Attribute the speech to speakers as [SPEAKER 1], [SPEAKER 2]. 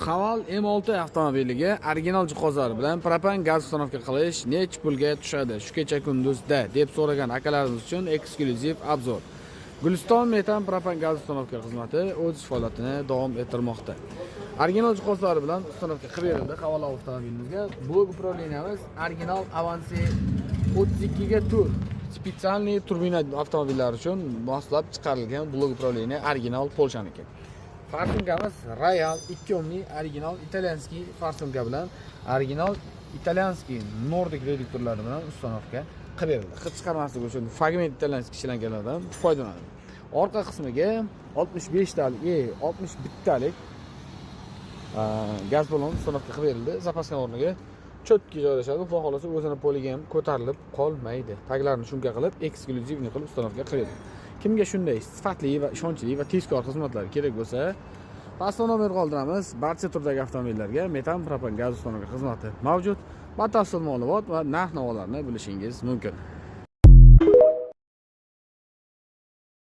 [SPEAKER 1] Haval M6 avtomobiliga original jihozlar bilan propan gaz uстановка qilish necha pulga tushadi shu kecha kunduzda deb so'ragan akalarimiz uchun eksklyuziv obzor. Guliston metan propan gaz uстановка xizmati o'z faoliyatini davom ettirmoqda. Original jihozlar bilan uстановка qilib berildi Haval avtomobilimizga. Blok upravleniyamiz original Avanti 32 ga tur. Spesialniy turbina avtomobillari uchun moslab chiqarilgan blok upravleniya original Polshaniki. Farsunkamiz Royal 2 ohmli original italyanskiy farsunka bilan original italyanskiy Nordic reduktorlari bilan uстановka qilib berildi. Hid chiqarmasligi uchun fragment italyanskiy ishlanganlardan foydalanadi. Orqa qismiga 65 talik, 61 talik gaz ballon uстановka qilib berildi. Zapaskan o'rniga cho'tki joylashadi. Xudo xolasa o'zini poliga ham ko'tarilib qolmaydi. Taglarini shunga qilib eksklyuzivniy qilib uстановka qilib berildi. Kimga shunday sifatli va ishonchli va tezkor xizmatlar kerak bo'lsa, pastda nomer qoldiramiz. Barcha turdagi avtomobillarga metan propan gaz uстановka xizmati mavjud. Batafsil ma'lumot va narx-navolarni bilishingiz mumkin.